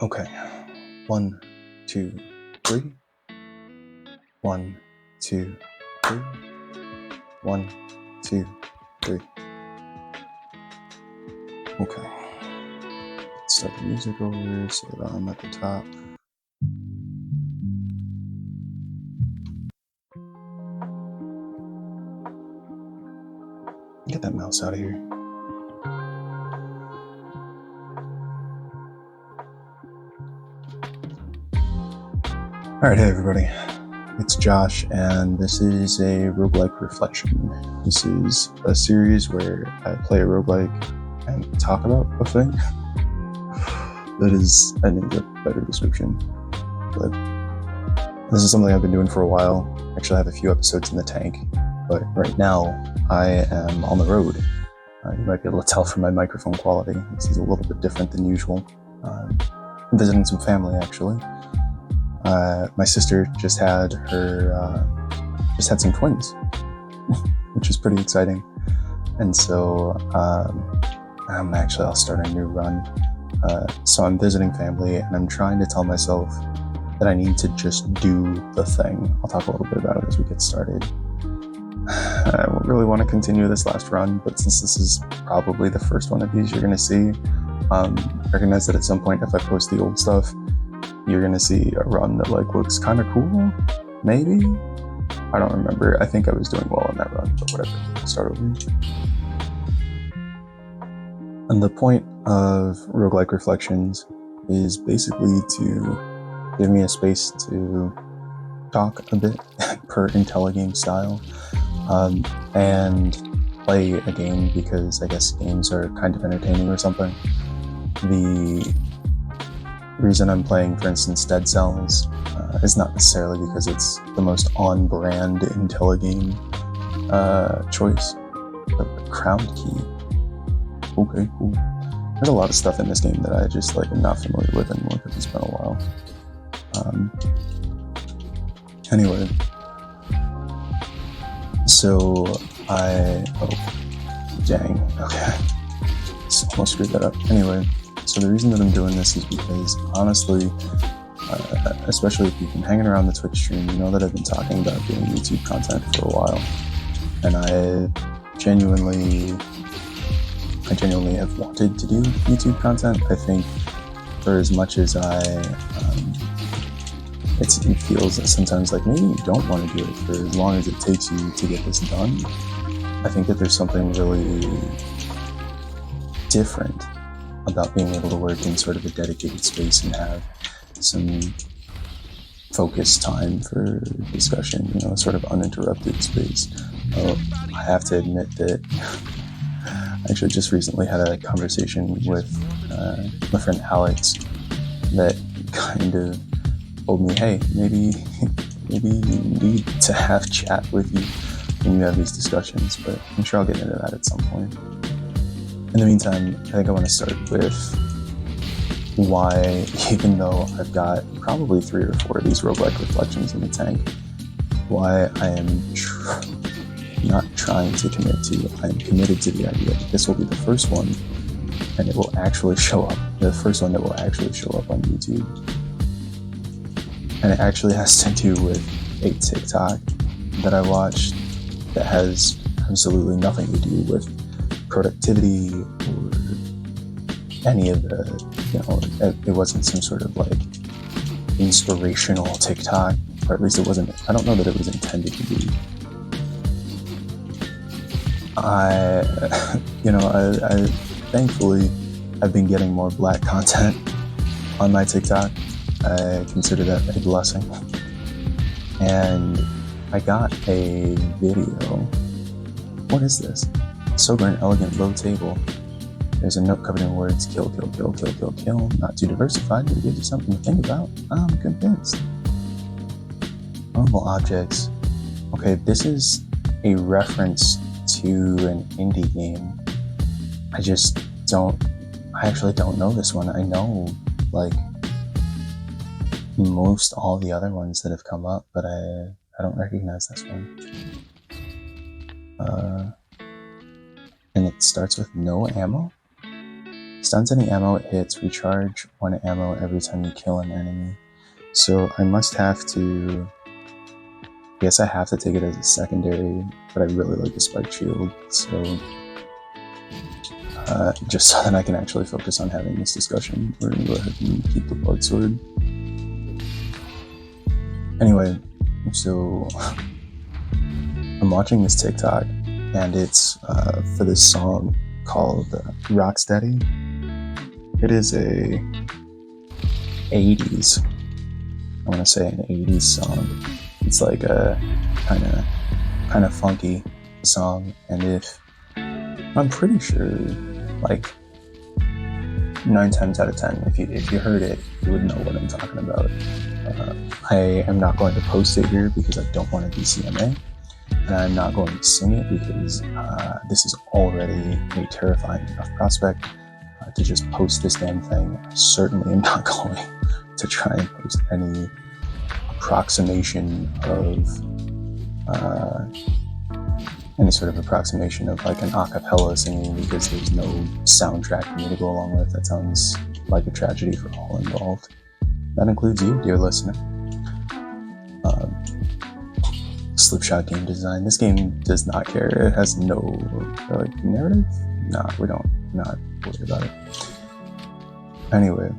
Okay. 1, 2, 3. 1, 2, 3. 1, 2, 3. Okay. Start the music over so that I'm at the top. Get that mouse out of here. Alright, hey everybody. It's Josh, and this is a roguelike reflection. This is a series where I play a roguelike and talk about a thing. That is, I think, a better description. But this is something I've been doing for a while. Actually, I have a few episodes in the tank, but right now I am on the road. You might be able to tell from my microphone quality. This is a little bit different than usual. I'm visiting some family, actually. My sister just had some twins, which is pretty exciting. And so I'll start a new run. So I'm visiting family, and I'm trying to tell myself that I need to just do the thing. I'll talk a little bit about it as we get started. I don't really want to continue this last run, but since this is probably the first one of these you're going to see, recognize that at some point if I post the old stuff, you're going to see a run that looks kind of cool, maybe? I don't remember. I think I was doing well on that run, but whatever. I'll start over. And the point of Roguelike Reflections is basically to give me a space to talk a bit per Intelligame style, and play a game because I guess games are kind of entertaining or something. The reason I'm playing, for instance, Dead Cells is not necessarily because it's the most on-brand Intelligame choice, but the Crown Key. Okay, cool. There's a lot of stuff in this game that I just am not familiar with anymore because it's been a while. Anyway, so dang, okay, almost screwed that up. Anyway, so the reason that I'm doing this is because honestly, especially if you've been hanging around the Twitch stream, you know that I've been talking about doing YouTube content for a while, and I genuinely have wanted to do YouTube content. I think for as much as it feels sometimes like maybe you don't want to do it for as long as it takes you to get this done, I think that there's something really different about being able to work in sort of a dedicated space and have some focused time for discussion, sort of uninterrupted space. I have to admit that I actually just recently had a conversation with my friend Alex that kind of told me, hey, maybe you need to have chat with you when you have these discussions, but I'm sure I'll get into that at some point. In the meantime, I think I want to start with why, even though I've got probably 3 or 4 of these roguelike reflections in the tank, why I am not trying to commit to. I am committed to the idea that this will be the first one, and it will actually show up. The first one that will actually show up on YouTube. And it actually has to do with a TikTok that I watched that has absolutely nothing to do with productivity or any of the, it wasn't some sort of inspirational TikTok, or at least it wasn't, I don't know that it was intended to be. I thankfully have been getting more black content on my TikTok. I consider that a blessing. And I got a video. What is this? Sober and elegant low table. There's a note covered in words, kill, kill, kill, kill, kill, kill. Not too diversified, but it gives you something to think about. I'm convinced. Normal objects. Okay, this is a reference to an indie game. I actually don't know this one. I know, most all the other ones that have come up, but I don't recognize this one. And it starts with no ammo? Stuns any ammo it hits, recharge 1 ammo every time you kill an enemy. So I guess I have to take it as a secondary, but I really like the spike shield, so just so that I can actually focus on having this discussion, we're gonna go ahead and keep the blood sword. Anyway, so I'm watching this TikTok, and it's for this song called Rocksteady. It is a 80s, I want to say an 80s song. It's like a kind of funky song, and I'm pretty sure, like 9 times out of 10, if you heard it, you would know what I'm talking about. I am not going to post it here because I don't want to be CMA, and I'm not going to sing it because this is already a terrifying enough prospect to just post this damn thing. I certainly am not going to try and post any approximation of any sort of approximation of like an a cappella singing, because there's no soundtrack for me to go along with. That sounds like a tragedy for all involved. That includes you, dear listener. Slipshot game design. This game does not care. It has no like narrative. Nah, we don't. Not worried about it. Anyway,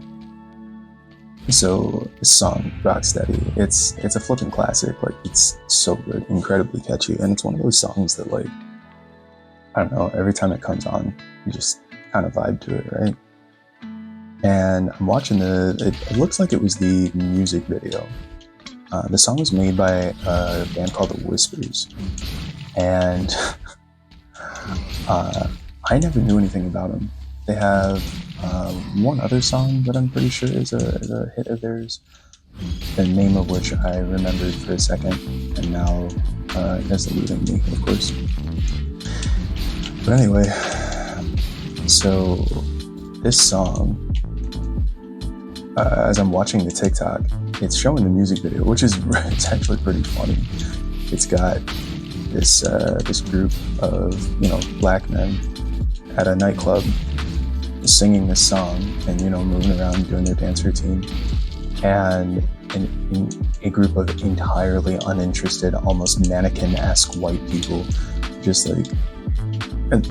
so this song, Rocksteady, it's a flipping classic. Like, it's so good, incredibly catchy, and it's one of those songs that, like, I don't know, every time it comes on, you just kind of vibe to it, right? And I'm watching it looks like it was the music video. The song was made by a band called The Whispers, and I never knew anything about them. They have one other song that I'm pretty sure is a hit of theirs, the name of which I remembered for a second, and now is eluding me, of course. But anyway, so this song, as I'm watching the TikTok, it's showing the music video, which is it's actually pretty funny. It's got this group of, you know, black men at a nightclub singing this song and, you know, moving around doing their dance routine, and a group of entirely uninterested, almost mannequin-esque white people just like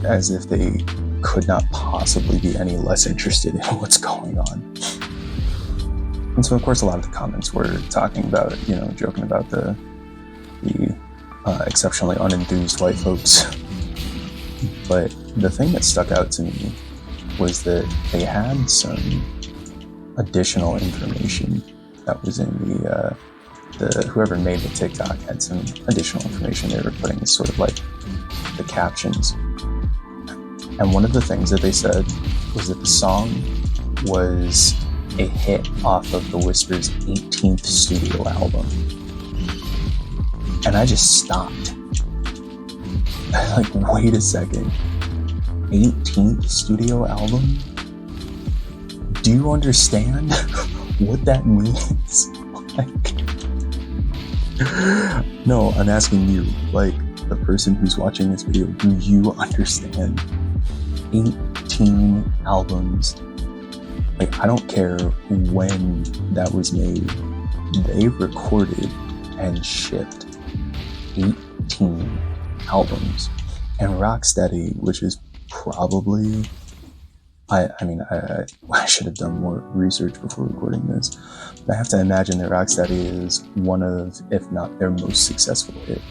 as if they could not possibly be any less interested in what's going on. And so of course a lot of the comments were talking about, you know, joking about the exceptionally unenthused white folks. But the thing that stuck out to me was that they had some additional information that was in the whoever made the TikTok had some additional information they were putting as sort of like the captions. And one of the things that they said was that the song was a hit off of The Whispers' 18th studio album. And I just stopped. Like, wait a second. 18th studio album? Do you understand what that means? Like, no, I'm asking you, like, the person who's watching this video, do you understand? 18 albums. Like, I don't care when that was made. They recorded and shipped 18 albums. And Rocksteady, which is probably, I should have done more research before recording this, but I have to imagine that Rocksteady is one of, if not their most successful hit.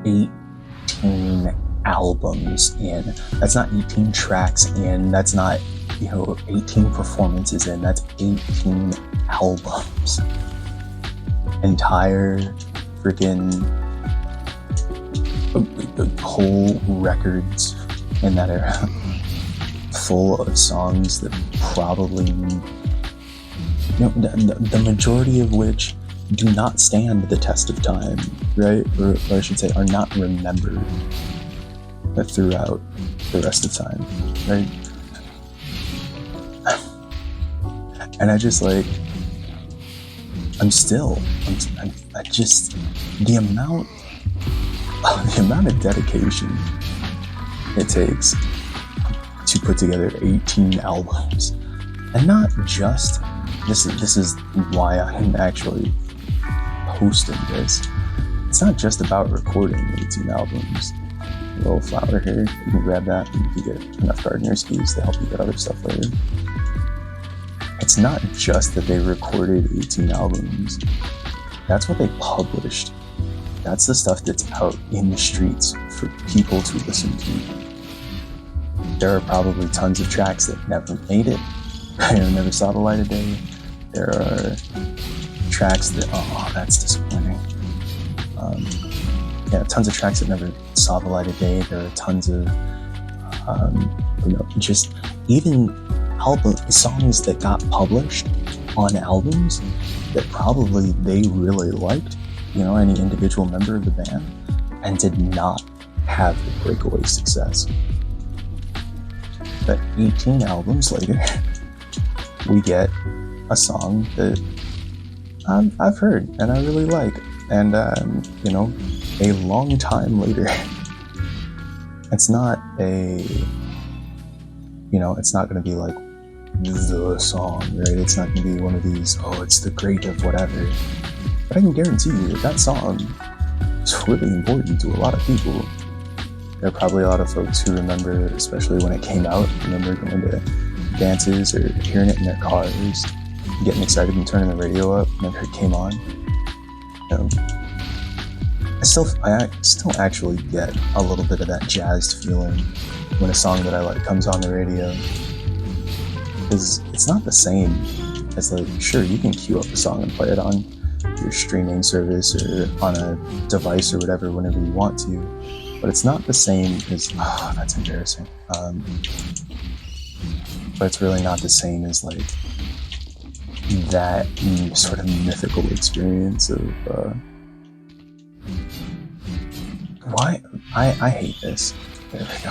18 albums in. That's not 18 tracks in. That's not, 18 performances in. That's 18 albums. Entire freaking whole records in that era, full of songs that probably, the majority of which do not stand the test of time, right? Or I should say, are not remembered throughout the rest of time, right? And I just like, the amount of dedication it takes to put together 18 albums. And not just, this is why I'm actually posting this. It's not just about recording 18 albums. A little flower here, you can grab that and you get enough gardener's keys to help you get other stuff later. It's not just that they recorded 18 albums. That's what they published. That's the stuff that's out in the streets for people to listen to. There are probably tons of tracks that never made it, never saw the light of day. There are tracks that, that's disappointing. Tons of tracks that never saw the light of day. There are tons of, just even songs that got published on albums that probably they really liked, any individual member of the band, and did not have the breakaway success. But 18 albums later, we get a song that I've heard and I really like, and a long time later, it's not it's not going to be like the song, right? It's not going to be one of these, it's the great of whatever. But I can guarantee you that song is really important to a lot of people. There are probably a lot of folks who remember, especially when it came out, remember going to dances or hearing it in their cars, getting excited and turning the radio up whenever it came on. I still actually get a little bit of that jazzed feeling when a song that I like comes on the radio. Because it's not the same as, sure, you can queue up a song and play it on your streaming service or on a device or whatever whenever you want to, but it's not the same as, that's embarrassing. But it's really not the same as that sort of mythical experience of, why? I hate this. There we go.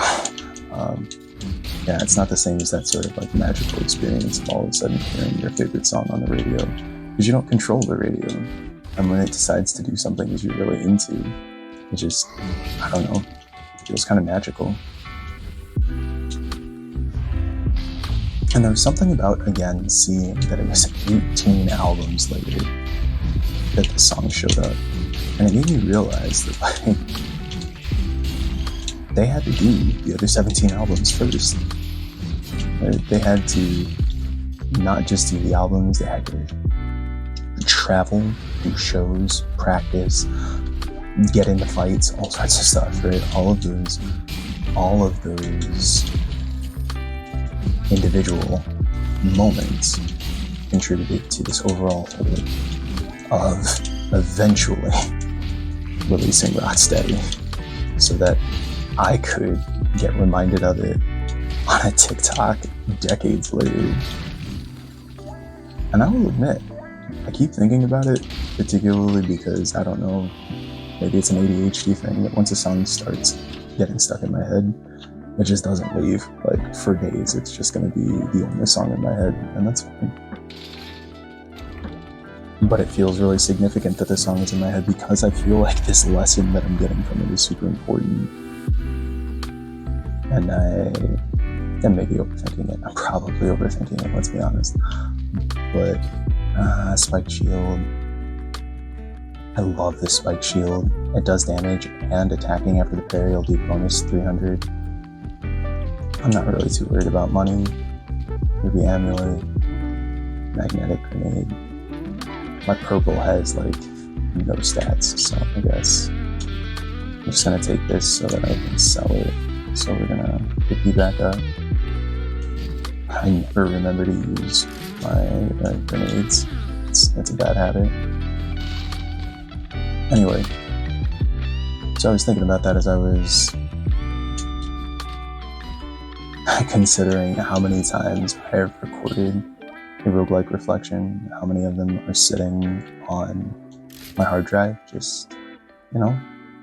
It's not the same as that sort of magical experience of all of a sudden hearing your favorite song on the radio, because you don't control the radio. And when it decides to do something that you're really into, it just, I don't know, it feels kind of magical. And there was something about, again, seeing that it was 18 albums later that the song showed up. And it made me realize that, they had to do the other 17 albums first. They had to not just do the albums, they had to travel, do shows, practice, get into fights, all sorts of stuff, right? All of those individual moments contributed to this overall whole of eventually releasing Rocksteady, so that I could get reminded of it on a TikTok decades later. And I will admit, I keep thinking about it, particularly because, I don't know, maybe it's an ADHD thing, that once a song starts getting stuck in my head, it just doesn't leave. For days, it's just going to be the only song in my head, and that's fine. But it feels really significant that this song is in my head because I feel like this lesson that I'm getting from it is super important. And I am maybe overthinking it. I'm probably overthinking it, let's be honest. But Spiked Shield. I love this Spiked Shield. It does damage, and attacking after the parry will do bonus 300. I'm not really too worried about money. Ruby Amulet, Magnetic Grenade. My purple has no stats, so I guess I'm just gonna take this so that I can sell it. So we're gonna pick you back up. I never remember to use my grenades. That's a bad habit. Anyway, so I was thinking about that as I was considering how many times I have recorded a roguelike reflection, how many of them are sitting on my hard drive, just,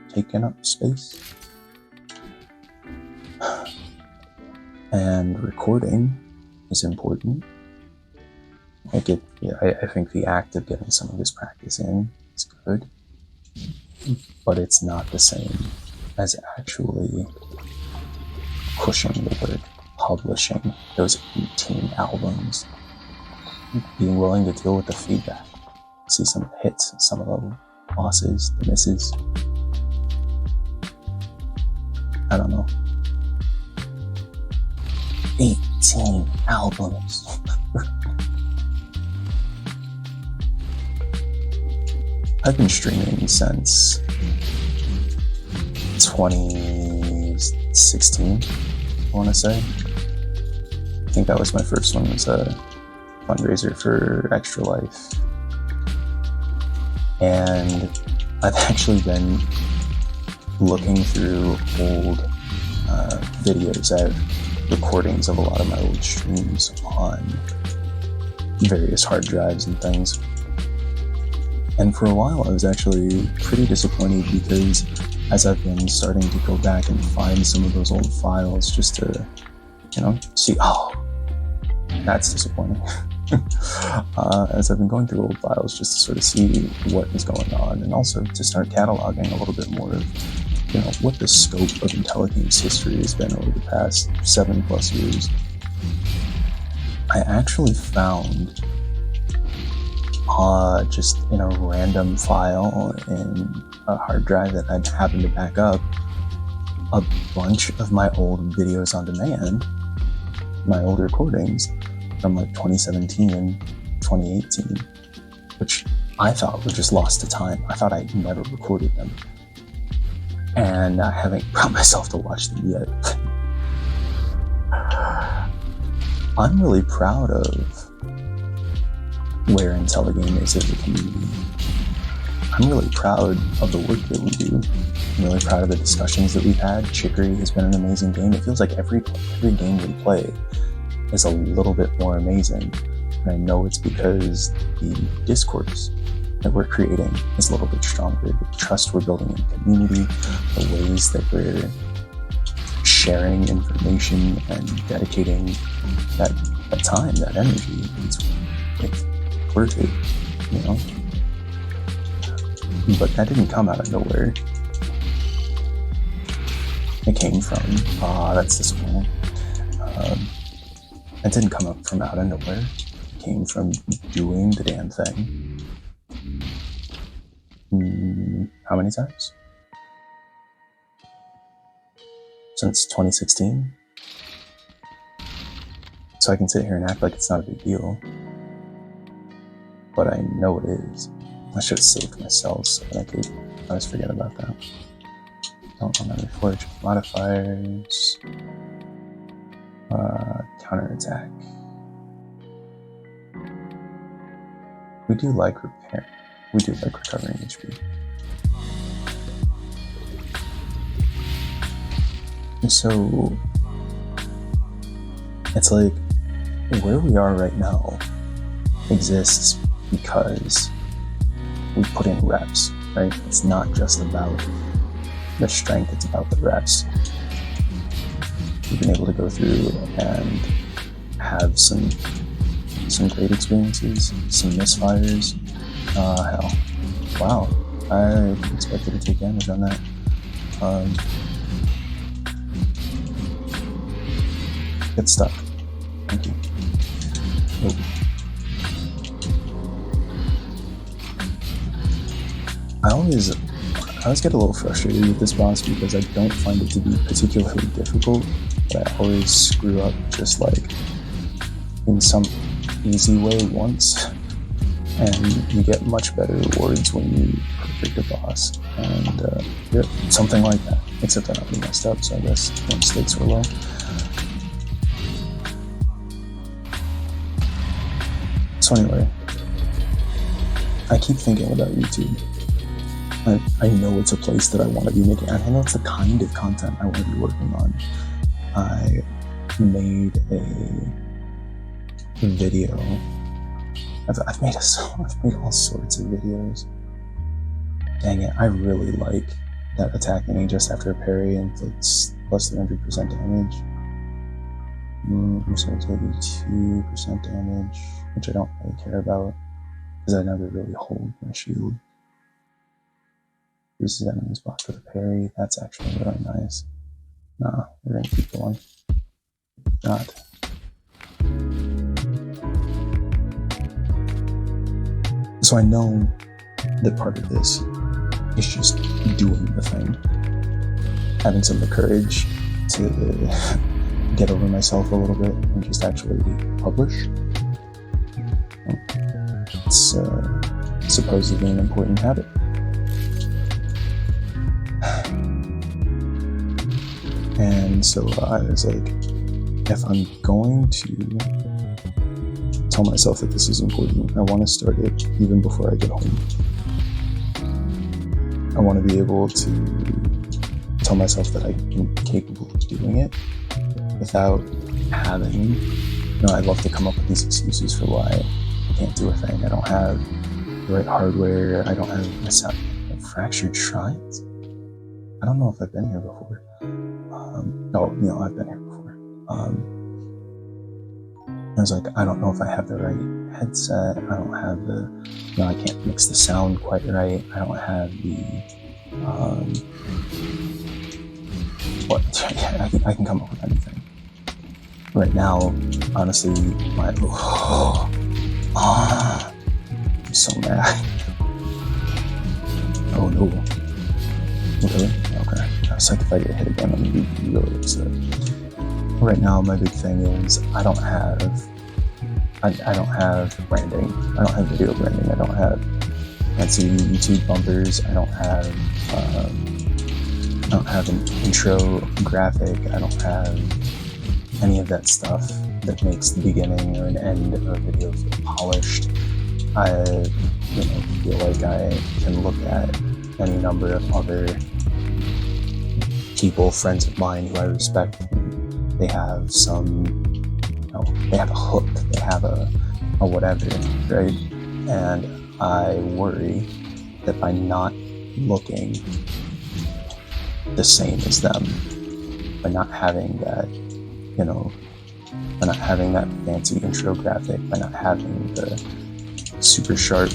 taking up space. And recording is important. I think the act of getting some of this practice in is good, but it's not the same as actually pushing the work, publishing those 18 albums, being willing to deal with the feedback, see some of the hits, some of the losses, the misses. I don't know. 18 albums. I've been streaming since 2016, I want to say. I think that was my first one, was a fundraiser for Extra Life. And I've actually been looking through old videos. I have recordings of a lot of my old streams on various hard drives and things. And for a while, I was actually pretty disappointed because as I've been starting to go back and find some of those old files just to, see, oh, that's disappointing. As I've been going through old files just to sort of see what is going on, and also to start cataloging a little bit more of, what the scope of Intelligame's history has been over the past 7+ years. I actually found, just in a random file in a hard drive that I'd happened to back up, a bunch of my old videos on demand, my old recordings from like 2017 and 2018, which I thought were just lost to time. I thought I'd never recorded them. And I haven't brought myself to watch them yet. I'm really proud of where Intelligame is as a community. I'm really proud of the work that we do. I'm really proud of the discussions that we've had. Chicory has been an amazing game. It feels like every game we play is a little bit more amazing. And I know it's because the discourse that we're creating is a little bit stronger. The trust we're building in the community, the ways that we're sharing information and dedicating that time, that energy, it's worth it, But that didn't come out of nowhere. It came from, that's disappointing. It didn't come up from out of nowhere. It came from doing the damn thing. How many times? Since 2016? So I can sit here and act like it's not a big deal. But I know it is. I should have saved my cells so that I always forget about that. Don't want to reforge modifiers. Counterattack. We do like repair. We do like recovering HP. And so it's like where we are right now exists because we put in reps, right? It's not just about the strength, it's about the reps. We've been able to go through and have some great experiences, some misfires. Hell, wow, I expected to take damage on that. Get stuck. Thank you. Nope. I always get a little frustrated with this boss because I don't find it to be particularly difficult, but I always screw up just like in some easy way once, and you get much better rewards when you perfect a boss, and yeah, something like that, except I already messed up, so I guess the stakes were low. So anyway, I keep thinking about YouTube. I know it's a place that I want to be making. I know it's the kind of content I want to be working on. I made a video. I've made all sorts of videos. Dang it, I really like that attacking me just after a parry inflicts plus 300% damage. So it's 82% damage, which I don't really care about because I never really hold my shield. Reduces enemies blocked with a parry. That's actually really nice. Nah, we're gonna keep going. Not. So I know that part of this is just doing the thing. Having some of the courage to get over myself a little bit and just actually publish. It's supposedly an important habit. And so I was like, if I'm going to tell myself that this is important, I want to start it even before I get home. I want to be able to tell myself that I'm capable of doing it without having, I'd love to come up with these excuses for why I can't do a thing. I don't have the right hardware. I don't have fractured shrines. I don't know if I've been here before. I've been here before. I was like, I don't know if I have the right headset. I don't have I can't mix the sound quite right. I don't have the, I can come up with anything. Right now, honestly, I'm so mad. Oh no. Really? Okay. I was like, if I get hit again, I'm gonna be really upset. Right now, my big thing is I don't have branding. I don't have video branding. I don't have fancy YouTube bumpers. I don't have an intro graphic. I don't have any of that stuff that makes the beginning or an end of a video feel polished. I feel like I can look at any number of other people, friends of mine who I respect. They have they have a hook, they have a whatever, right? And I worry that by not looking the same as them, by not having that, by not having that fancy intro graphic, by not having the super sharp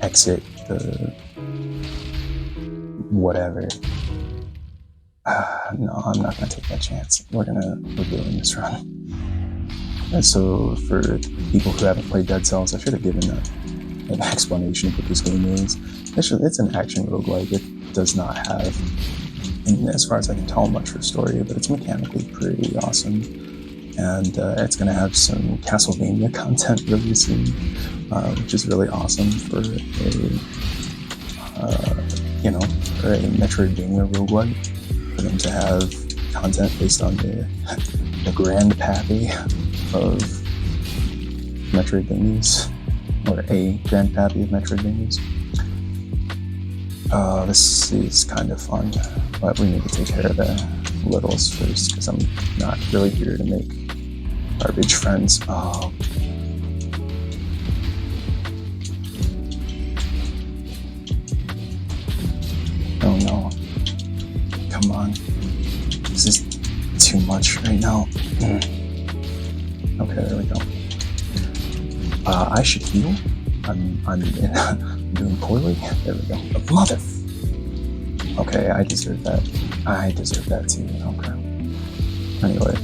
exit, the whatever. No, I'm not gonna take that chance. We're doing this run. And so for people who haven't played Dead Cells, I should have given an explanation of what this game is. It's an action roguelike. It does not have, as far as I can tell, much for story, but it's mechanically pretty awesome. And it's gonna have some Castlevania content really soon, which is really awesome for a Metroidvania roguelike. For them to have content based on the grandpappy of Metroidvanias, or a grandpappy of Metroidvanias. This is kind of fun, but we need to take care of the littles first, because I'm not really here to make garbage friends. Oh no. Come on. This is too much right now. Okay, there we go. I should heal. I'm doing poorly. There we go. Mother. Okay, I deserve that. I deserve that too. Okay. Anyway,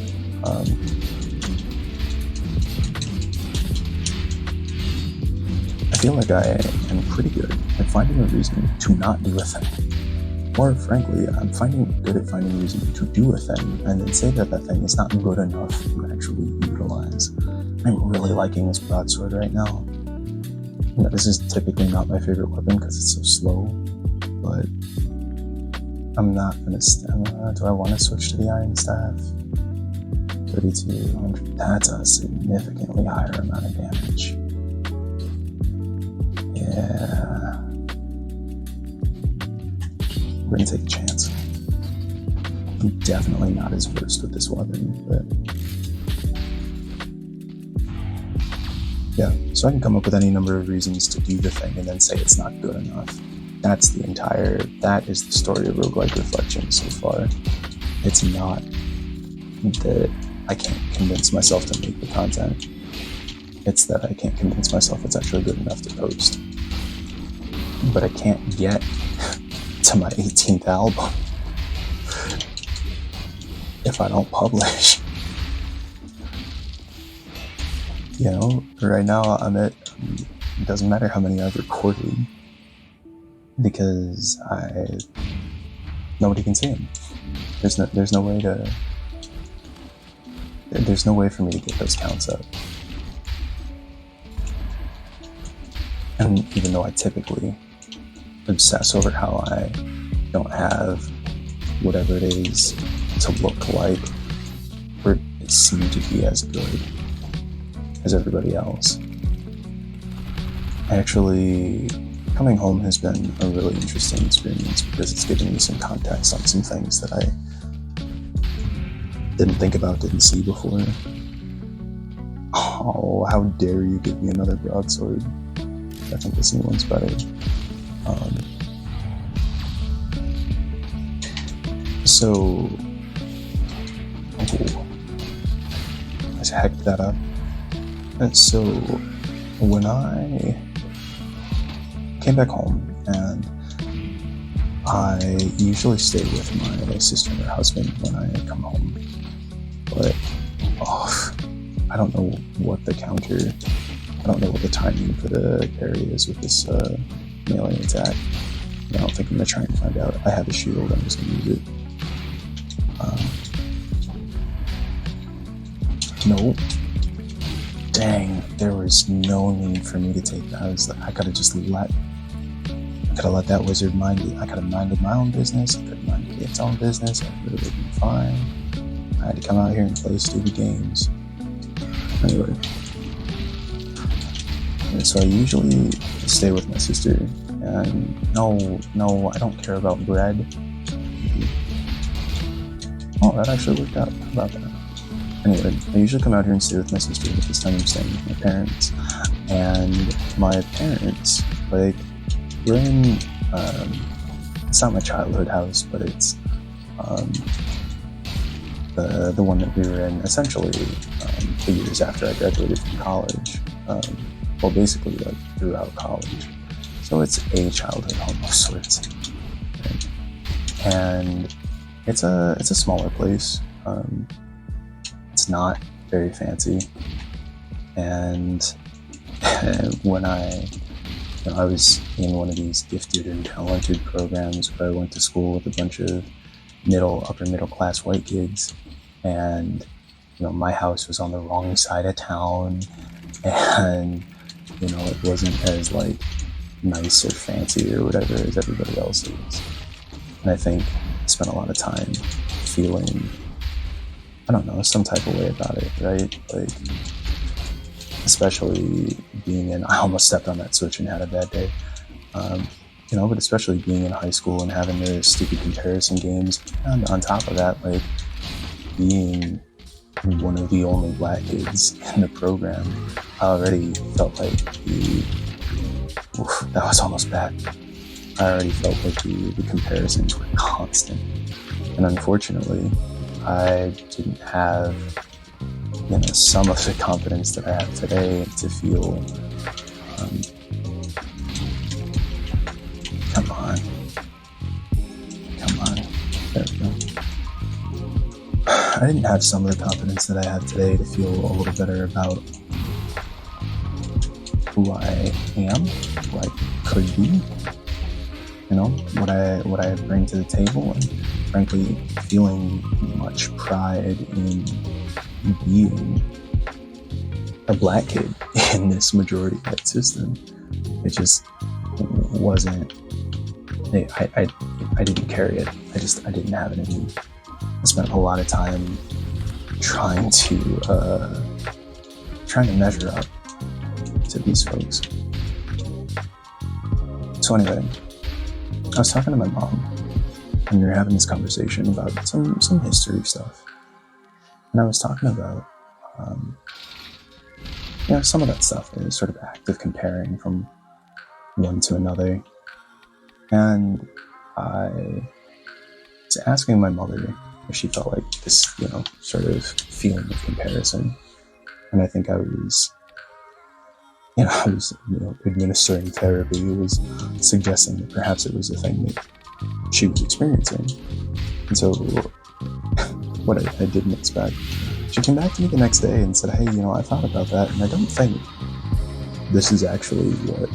I feel like I am pretty good at finding a reason to not do a thing. Or frankly, I'm good at finding a reason to do a thing and then say that thing is not good enough to actually utilize. I'm really liking this broadsword right now. This is typically not my favorite weapon because it's so slow, but I'm not gonna. Do I want to switch to the iron staff? 3200. That's a significantly higher amount of damage. Yeah. We're gonna take a chance. I'm definitely not as versed with this weapon, but yeah. So I can come up with any number of reasons to do the thing and then say it's not good enough. That is the story of Roguelike Reflection so far. It's not that I can't convince myself to make the content. It's that I can't convince myself it's actually good enough to post. But I can't get to my 18th album. if I don't publish. You know, right now it doesn't matter how many I've recorded, because nobody can see them. There's no way for me to get those counts up. And even though I typically obsess over how I don't have whatever it is to look like or seem to be as good as everybody else, actually coming home has been a really interesting experience, because it's given me some context on some things that I didn't think about, didn't see before. Oh, how dare you give me another broadsword. I think this new one's better. Let's heck that up. And so when I came back home, and I usually stay with my sister and her husband when I come home, but I don't know what the timing for the area is with this alien attack. I don't think I'm going to try and find out. I have a shield, I'm just going to use it. No. Dang, there was no need for me to take that. I could have just let that wizard mind it. I could have minded my own business. I could have minded its own business. I would have been fine. I had to come out here and play stupid games. Anyway. And so I usually stay with my sister. And no, I don't care about bread. Oh, that actually worked out. How about that? Anyway, I usually come out here and stay with my sister, but this time I'm staying with my parents. And my parents, like, we're in, it's not my childhood house, but it's the one that we were in essentially the years after I graduated from college. Well, basically, like, throughout college. So it's a childhood home of sorts. Right? And it's a smaller place. It's not very fancy. And when I was in one of these gifted and talented programs where I went to school with a bunch of upper middle class white kids, and my house was on the wrong side of town, and it wasn't as like nice or fancy or whatever as everybody else's. And I think I spent a lot of time feeling, I don't know, some type of way about it, right? Like, especially being I almost stepped on that switch and had a bad day. But especially being in high school and having the stupid comparison games, and on top of that, like, being one of the only black kids in the program, I already felt like that was almost bad. I already felt like the comparisons were constant. And unfortunately, I didn't have some of the confidence that I have today to feel come on, there we go. I didn't have some of the confidence that I have today to feel a little better about who I am, who I could be, what I bring to the table, and frankly feeling much pride in being a black kid in this majority white system. It just wasn't, I didn't carry it. I didn't have it in me. I spent a lot of time trying to measure up to these folks. So anyway, I was talking to my mom, and we were having this conversation about some history stuff. And I was talking about, some of that stuff, the sort of act of comparing from one to another. And I was asking my mother if she felt like this, sort of feeling of comparison. And I think I was administering therapy. It was suggesting that perhaps it was a thing that she was experiencing. And so what I didn't expect. She came back to me the next day and said, hey, I thought about that, and I don't think this is actually what...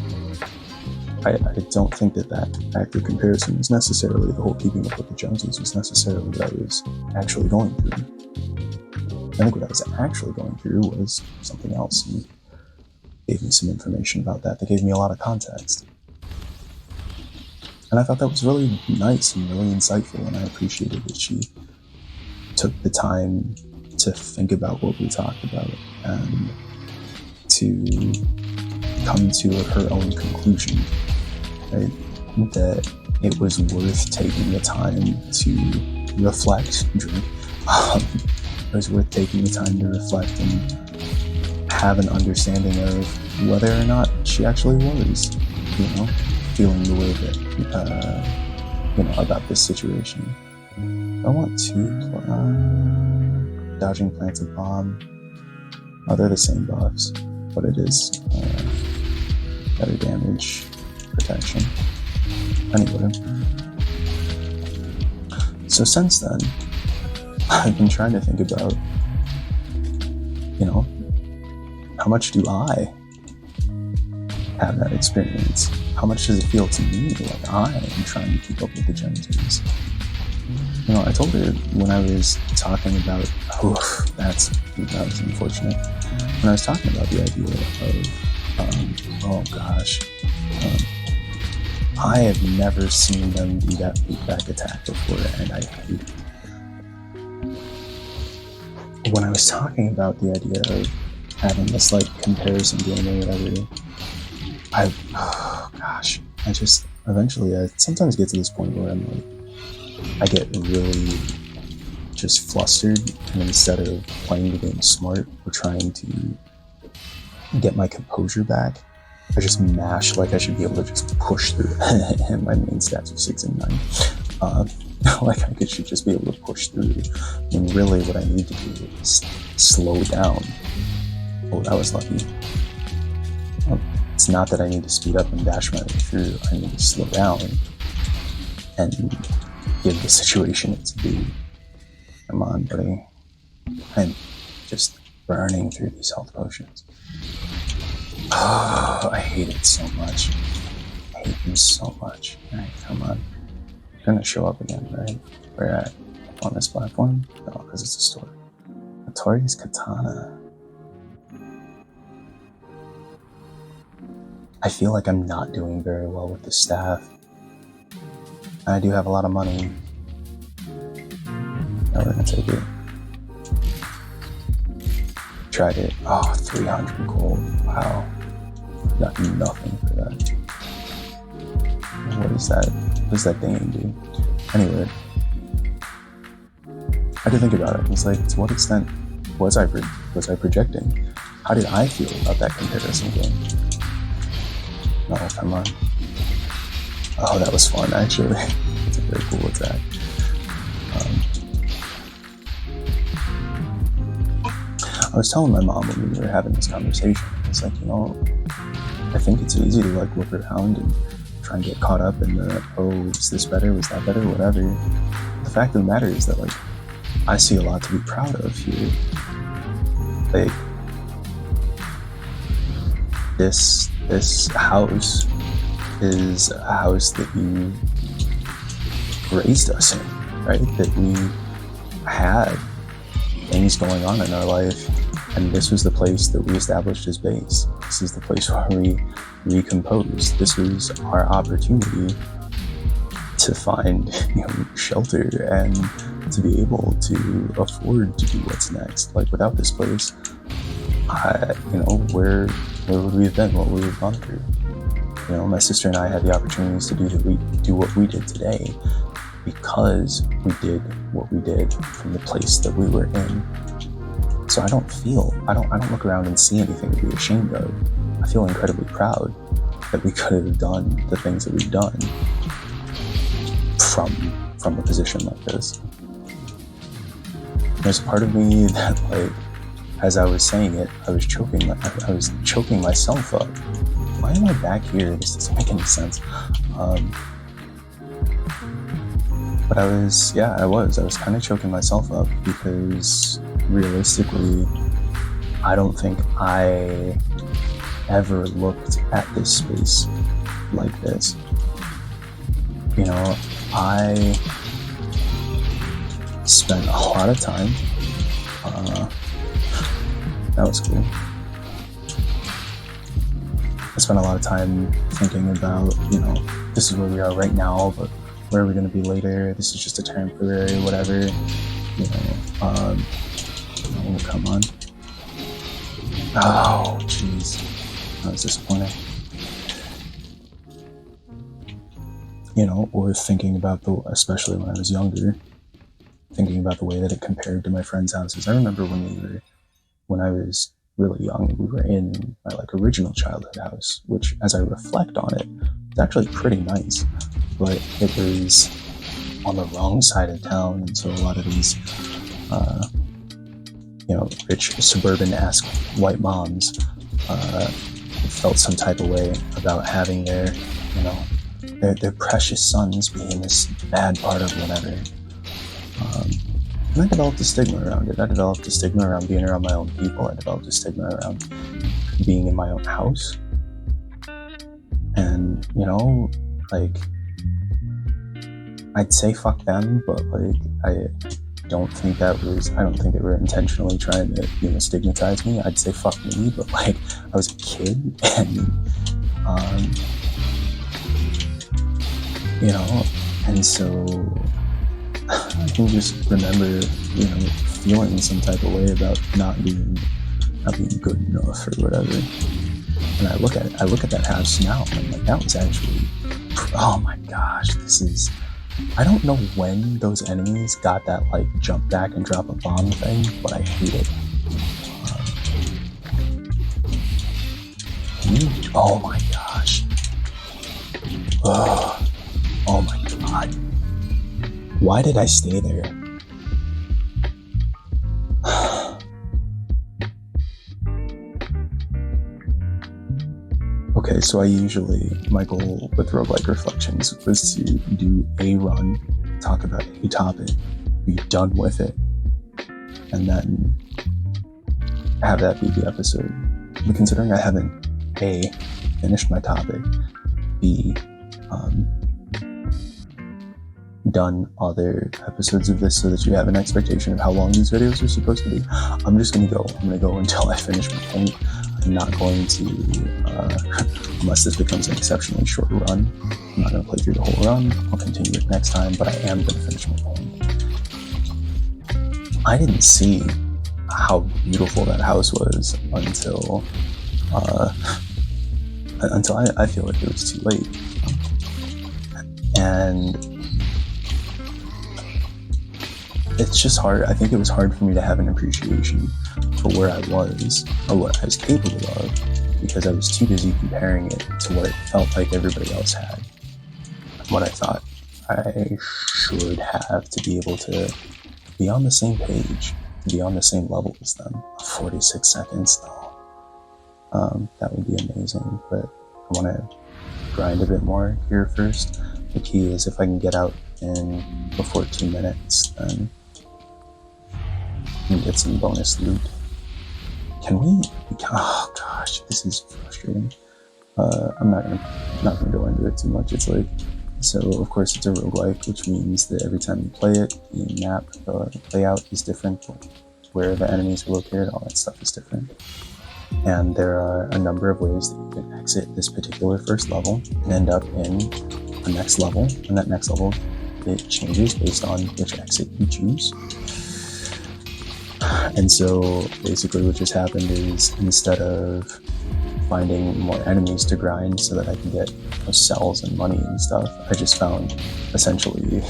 I don't think that active comparison was necessarily the whole keeping up with the Joneses was necessarily what I was actually going through. I think what I was actually going through was something else, and gave me some information about that. They gave me a lot of context. And I thought that was really nice and really insightful, and I appreciated that she took the time to think about what we talked about and to come to her own conclusion, right? That it was worth taking the time to reflect, it was worth taking the time to reflect and have an understanding of whether or not she actually was, feeling the way that, about this situation. I want to dodging plants of bomb. Oh, they're the same buffs, but it is better damage protection. Anyway, so since then, I've been trying to think about, how much do I have that experience? How much does it feel to me like I am trying to keep up with the Joneses? I told her when I was talking about, that was unfortunate. When I was talking about the idea of, I have never seen them do that feedback attack before, and I hate it. When I was talking about the idea of having this comparison game or whatever, I sometimes get to this point where I get really just flustered, and instead of playing the game smart or trying to get my composure back, I just mash I should be able to just push through and my main stats are 6 and 9. I should just be able to push through, when really what I need to do is slow down. Oh, that was lucky. It's not that I need to speed up and dash my way through. I need to slow down and give the situation its due. Come on, buddy. I'm just burning through these health potions. Oh, I hate it so much. I hate them so much. Alright, come on. You're gonna show up again, right? Where at? On this platform? No, because it's a store. Notorious Katana. I feel like I'm not doing very well with the staff. I do have a lot of money. Now we're gonna take it. Tried it. Oh, 300 gold. Wow. Got nothing for that. What is that? What does that thing do? Anyway, I had to think about it. It's to what extent was I projecting? How did I feel about that comparison game? No, come on. Oh, that was fun, actually. It's a very cool attack. I was telling my mom when we were having this conversation, it's I think it's easy to look around and try and get caught up in the, is this better, was that better, whatever. The fact of the matter is that I see a lot to be proud of here. This house is a house that you raised us in, right? That we had things going on in our life, and this was the place that we established as base. This is the place where we recomposed. This was our opportunity to find shelter and to be able to afford to do what's next. Without this place, where would we have been? What would we have gone through? My sister and I had the opportunities to do what we did today because we did what we did from the place that we were in. So I don't look around and see anything to be ashamed of. I feel incredibly proud that we could have done the things that we've done from a position like this. There's a part of me that as I was saying it, I was choking myself up. Why am I back here? This doesn't make any sense. But I was kind of choking myself up because realistically, I don't think I ever looked at this space like this. You know, I spent a lot of time, that was cool. I spent a lot of time thinking about, you know, this is where we are right now, but where are we going to be later? This is just a temporary whatever, you know. Oh, come on. Oh, jeez. That was disappointing. You know, or thinking about especially when I was younger, thinking about the way that it compared to my friends' houses. I remember when I was really young, we were in my original childhood house, which, as I reflect on it, is actually pretty nice, but it was on the wrong side of town, and so a lot of these, you know, rich suburban-esque white moms felt some type of way about having their, you know, their precious sons be in this bad part of whatever. And I developed a stigma around it. I developed a stigma around being around my own people. I developed a stigma around being in my own house. And, you know, I'd say fuck them, but I don't think they were intentionally trying to, you know, stigmatize me. I'd say fuck me, but I was a kid, and you know, and so I can just remember, you know, feeling some type of way about not being good enough or whatever. And I look at that house now, and I'm like, that was actually, oh my gosh, I don't know when those enemies got that jump back and drop a bomb thing, but I hate it. Oh my gosh. Oh my god. Why did I stay there? Okay, so my goal with Roguelike Reflections was to do a run, talk about a topic, be done with it, and then have that be the episode. But considering I haven't A, finished my topic, B, done other episodes of this so that you have an expectation of how long these videos are supposed to be, I'm going to go until I finish my point. I'm not going to, unless this becomes an exceptionally short run, I'm not going to play through the whole run. I'll continue it next time, but I am going to finish my point. I didn't see how beautiful that house was until I feel like it was too late. And it's just hard. I think it was hard for me to have an appreciation for where I was or what I was capable of, because I was too busy comparing it to what it felt like everybody else had, what I thought I should have to be able to be on the same page, to be on the same level as them. 46 seconds though. That would be amazing, but I want to grind a bit more here first. The key is if I can get out in before 2 minutes, then and get some bonus loot. Oh gosh, this is frustrating. I'm not gonna go into it too much. So of course it's a roguelike, which means that every time you play it, the map, the layout is different, where the enemies are located, all that stuff is different. And there are a number of ways that you can exit this particular first level and end up in the next level, and that next level, it changes based on which exit you choose. And so basically what just happened is, instead of finding more enemies to grind so that I can get cells and money and stuff, I just found essentially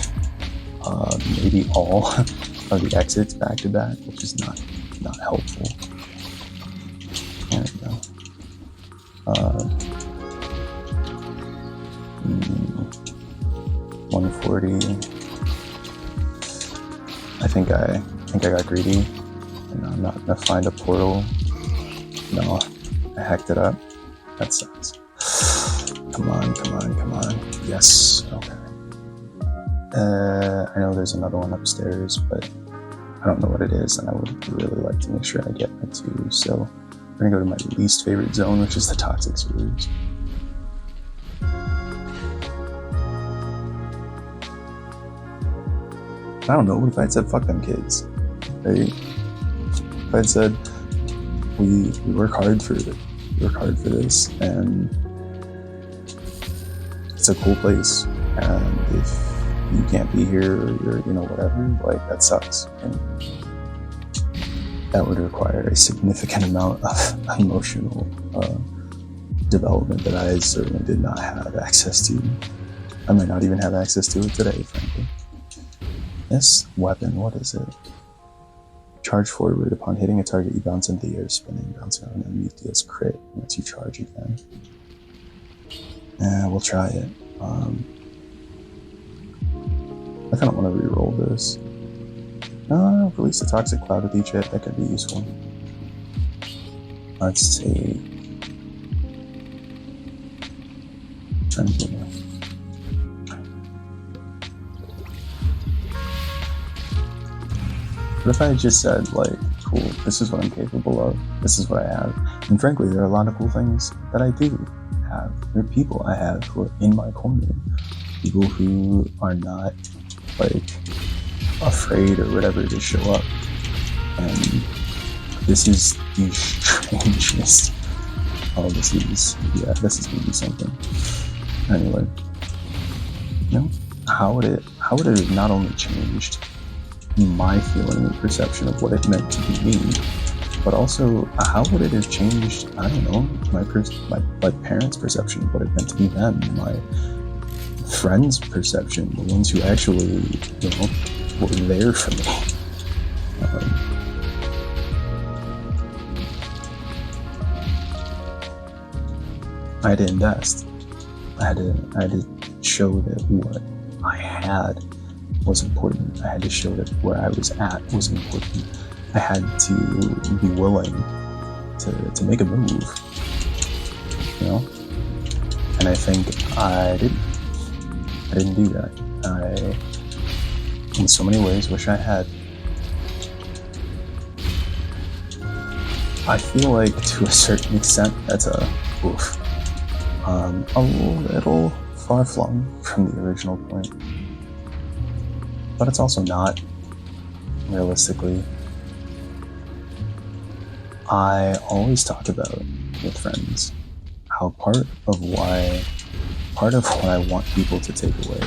maybe all of the exits back to back, which is not helpful. There we go. 140. I think I got greedy. And I'm not gonna find a portal. No, I hacked it up. That sucks. Come on. Yes. Okay. I know there's another one upstairs, but I don't know what it is, and I would really like to make sure I get that too. So we're gonna go to my least favorite zone, which is the toxic sewers. I don't know, what if I had said fuck them kids, right? If I had said we work hard for this, and it's a cool place, and if you can't be here, or you're whatever, like, that sucks, and that would require a significant amount of emotional development that I certainly did not have access to. I might not even have access to it today, frankly. This weapon, what is it? Charge forward. Upon hitting a target, you bounce into the air, spinning, bouncing on enemy deals crit once you charge again. We'll try it. I kind of want to re-roll this. Release a toxic cloud with each hit. That could be useful. Let's take... What if I just said, like, cool, this is what I'm capable of, this is what I have. And frankly, there are a lot of cool things that I do have. There are people I have who are in my corner. People who are not, like, afraid or whatever to show up. And this is the strangest. Oh, this is gonna be something. Anyway, how would it have not only changed my feeling and perception of what it meant to be me, but also how would it have changed, I don't know, my parents' perception of what it meant to be them, my friends' perception, the ones who actually, were there for me. I had to invest. I had to show that what I had was important. I had to show that where I was at was important. I had to be willing to make a move, And I think I didn't do that. I, in so many ways, wish I had. I feel like, to a certain extent, that's a little far-flung from the original point. But it's also not, realistically. I always talk about with friends how part of what I want people to take away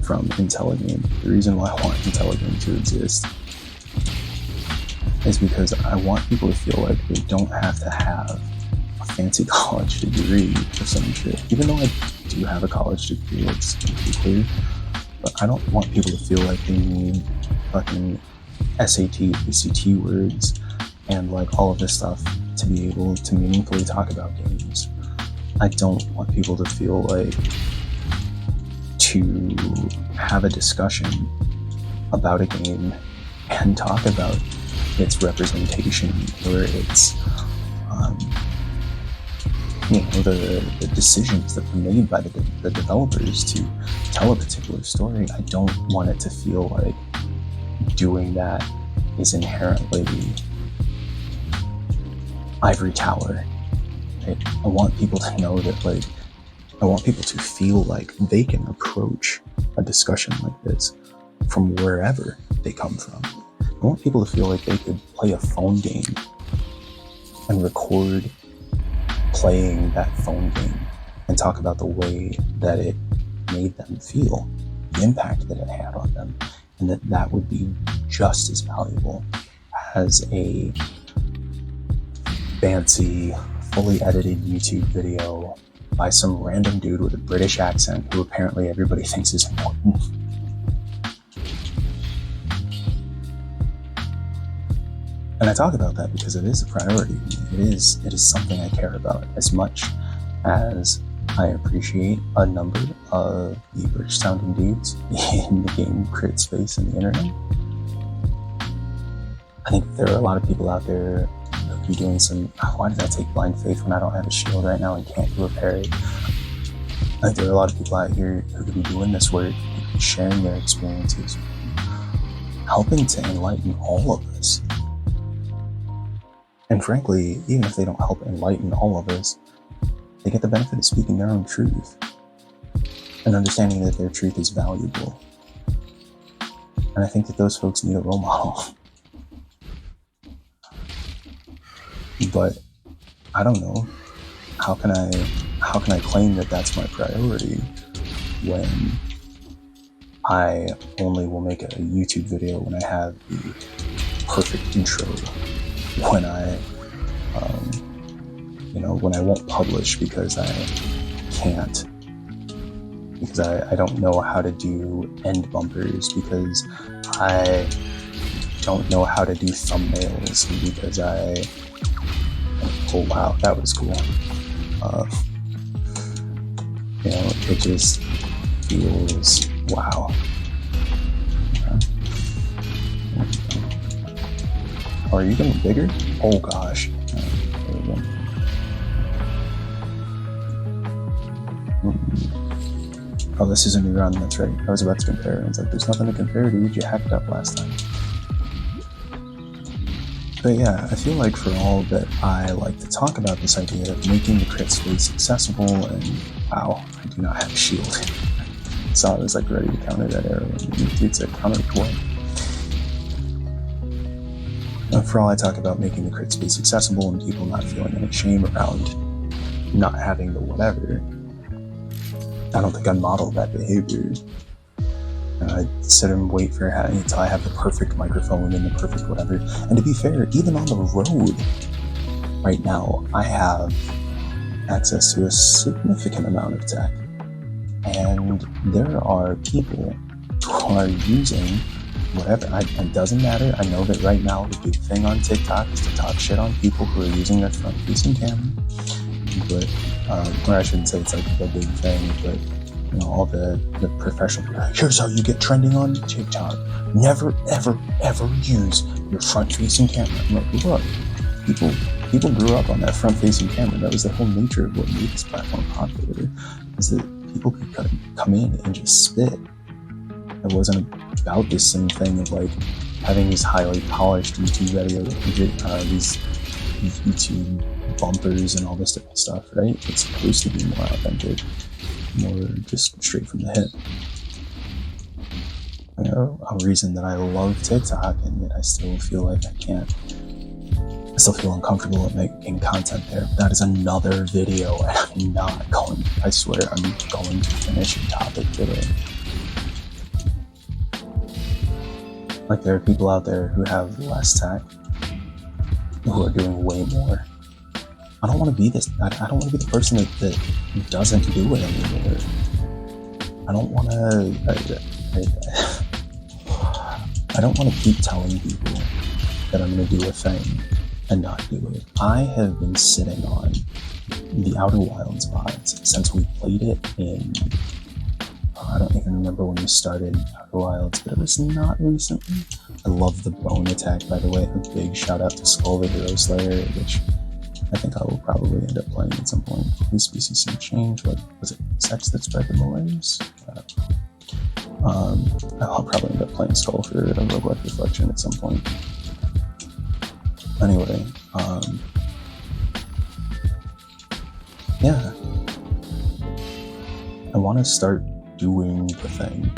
from Intelligame, the reason why I want Intelligame to exist, is because I want people to feel like they don't have to have a fancy college degree or some shit. Even though I do have a college degree, it's pretty clear. But I don't want people to feel like they need fucking SAT, ACT words, and like all of this stuff to be able to meaningfully talk about games. I don't want people to feel like to have a discussion about a game and talk about its representation or its the decisions that were made by the developers to tell a particular story. I don't want it to feel like doing that is inherently ivory tower. Right? I want people to know that, like, I want people to feel like they can approach a discussion like this from wherever they come from. I want people to feel like they could play a phone game and record playing that phone game and talk about the way that it made them feel, the impact that it had on them, and that would be just as valuable as a fancy, fully edited YouTube video by some random dude with a British accent who apparently everybody thinks is important. And I talk about that because it is a priority. It is something I care about as much as I appreciate a number of the British sounding dudes in the game crit space and the internet. I think there are a lot of people out there who could be doing some, why did I take blind faith when I don't have a shield right now and can't do a parry? I think there are a lot of people out here who could be doing this work, who sharing their experiences, helping to enlighten all of us. And frankly, even if they don't help enlighten all of us, they get the benefit of speaking their own truth and understanding that their truth is valuable. And I think that those folks need a role model. But I don't know. How can I claim that that's my priority when I only will make a YouTube video when I have the perfect intro, when I when I won't publish because I can't, because I don't know how to do end bumpers, because I don't know how to do thumbnails, because oh wow, that was cool. It just feels wow. Oh, are you getting bigger? Oh gosh. There we go. Oh, this is a new run, that's right. I was about to compare, and it's like, there's nothing to compare, dude. You hacked up last time. But yeah, I feel like for all that I like to talk about this idea of making the crit space accessible, and wow, I do not have a shield. So I was like ready to counter that arrow, and dude said counter it what? For all I talk about making the crit space accessible and people not feeling any shame around not having the whatever, I don't think I modeled that behavior. I sit and wait for until I have the perfect microphone and the perfect whatever. And to be fair, even on the road right now, I have access to a significant amount of tech. And there are people who are using whatever. It doesn't matter. I know that right now the big thing on TikTok is to talk shit on people who are using their front-facing camera. But, or I shouldn't say it's like the big thing, but all the professional people, here's how you get trending on TikTok. Never, ever, ever use your front-facing camera. I'm like, look, people grew up on that front-facing camera. That was the whole nature of what made this platform popular, is that people could come in and just spit. It wasn't about this same thing of like having these highly polished YouTube videos, these YouTube bumpers and all this different stuff, right? It's supposed to be more authentic, more just straight from the hip. A reason that I love TikTok and that I still feel like I still feel uncomfortable at making content there. That is another video, and I'm not going, I swear, I'm going to finish a topic today. Like, there are people out there who have less tech, who are doing way more. I don't want to be this. I don't want to be the person that doesn't do it anymore. I don't want to. I don't want to keep telling people that I'm going to do a thing and not do it. I have been sitting on the Outer Wilds VODs since we played it in. I don't even remember when we started Outer Wilds, but it was not recently. I love the bone attack, by the way. A big shout out to Skull the Hero Slayer, which I think I will probably end up playing at some point. New species seem change. What was it? Sex that spread the malaise? I'll probably end up playing Skull for a roguelike reflection at some point. Anyway, yeah. I want to start doing the thing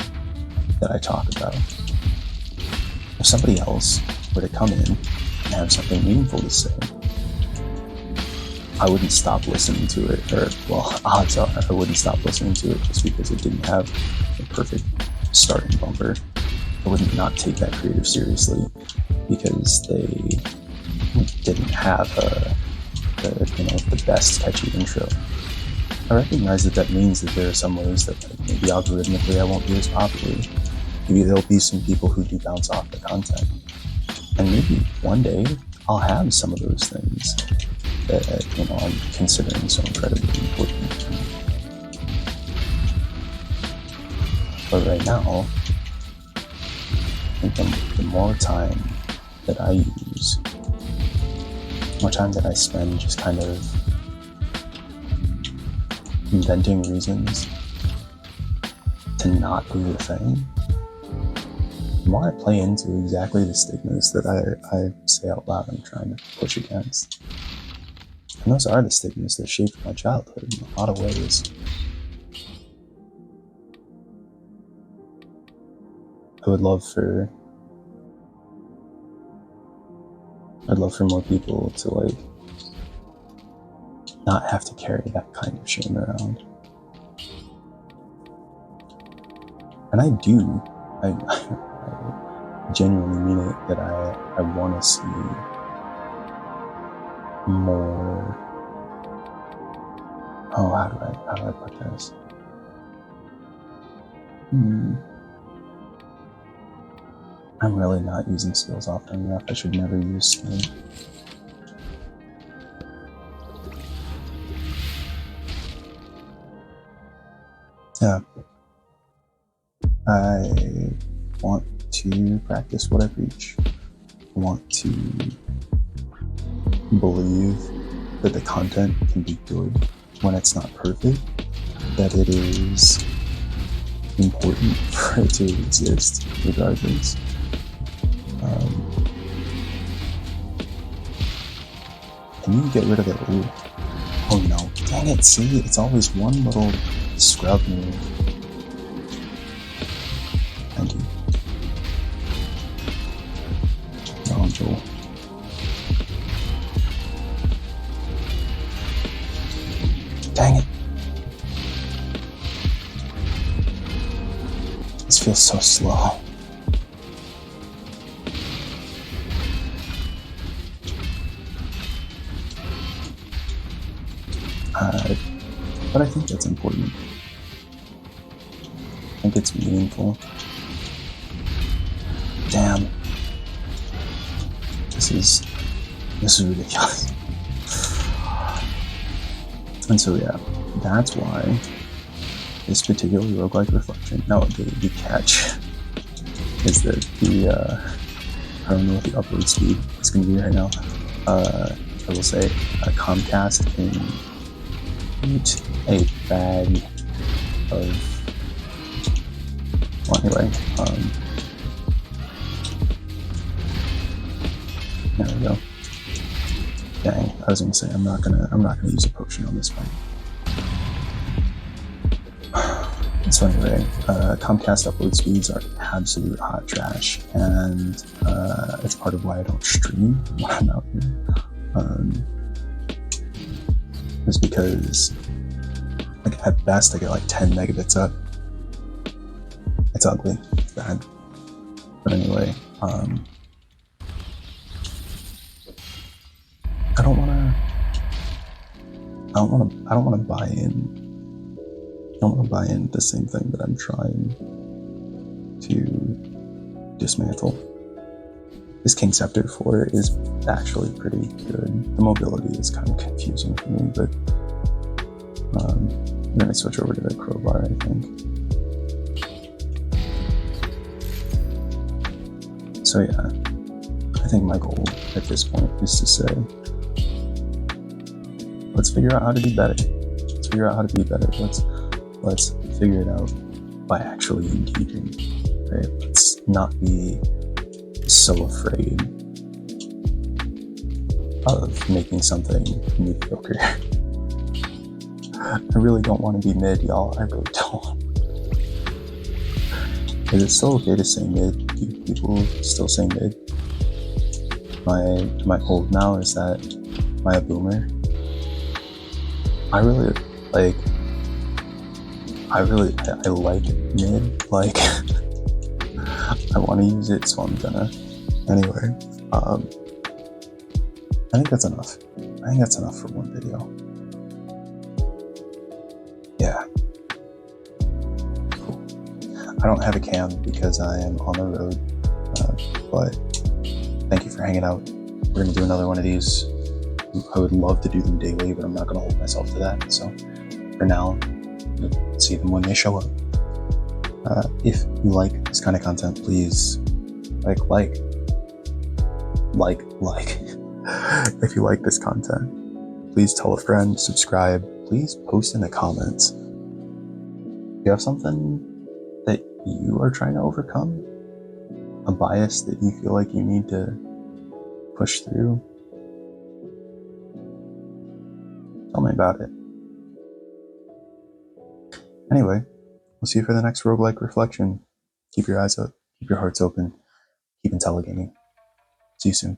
that I talk about. If somebody else were to come in and have something meaningful to say, I wouldn't stop listening to it, or, well, odds are I wouldn't stop listening to it just because it didn't have a perfect starting bumper. I wouldn't not take that creator seriously because they didn't have the best catchy intro. I recognize that means that there are some ways that maybe algorithmically I won't be as popular. Maybe there'll be some people who do bounce off the content. And maybe one day I'll have some of those things that I'm considering so incredibly important. But right now, I think the more time that I use, the more time that I spend just kind of inventing reasons to to not do the thing, the more I play into exactly the stigmas that I say out loud I'm trying to push against. And those are the stigmas that shaped my childhood in a lot of ways. I would love for more people to like not have to carry that kind of shame around. And I do. I genuinely mean it that I want to see more. Oh, how do I put this? I'm really not using skills often enough. I should never use skin. Yeah. I want to practice what I preach. I want to believe that the content can be good when it's not perfect, that it is important for it to exist regardless. Can you get rid of it? Ooh. Oh no, dang it, see, it's always one little scrub move. Thank you. No, Joel. Dang it. This feels so slow. But I think that's important. I think it's meaningful. Damn. This is ridiculous. And so yeah, that's why this particular roguelike reflection, no, the catch is that I don't know what the upload speed is going to be right now. I will say Comcast can eat a bag of, well anyway, there we go. Dang, I was gonna say I'm not gonna use a potion on this fight. So anyway, Comcast upload speeds are absolute hot trash, and it's part of why I don't stream when I'm out here. It's because, like, at best I get like 10 megabits up. It's ugly, it's bad. But anyway, I don't wanna buy in. I don't wanna buy in the same thing that I'm trying to dismantle. This King Scepter 4 is actually pretty good. The mobility is kind of confusing for me, but I'm gonna switch over to the crowbar, I think. So yeah, I think my goal at this point is to say, let's figure out how to be better. Let's figure out how to be better. Let's figure it out by actually engaging, right? Let's not be so afraid of making something mediocre. I really don't want to be mid, y'all. I really don't. Is it still okay to say mid? Do people still say mid? Am I old now? Is that, am I a boomer? I like mid, like, I want to use it, so I'm gonna. Anyway, I think that's enough. I think that's enough for one video. Yeah. Cool. I don't have a cam because I am on the road, but thank you for hanging out. We're gonna do another one of these. I would love to do them daily, but I'm not gonna hold myself to that. So for now, you'll see them when they show up. If you like this kind of content, please like. If you like this content, please tell a friend, subscribe, please post in the comments. If you have something you are trying to overcome? A bias that you feel like you need to push through? Tell me about it. Anyway, we'll see you for the next roguelike reflection. Keep your eyes up, keep your hearts open, keep Intelligaming. See you soon.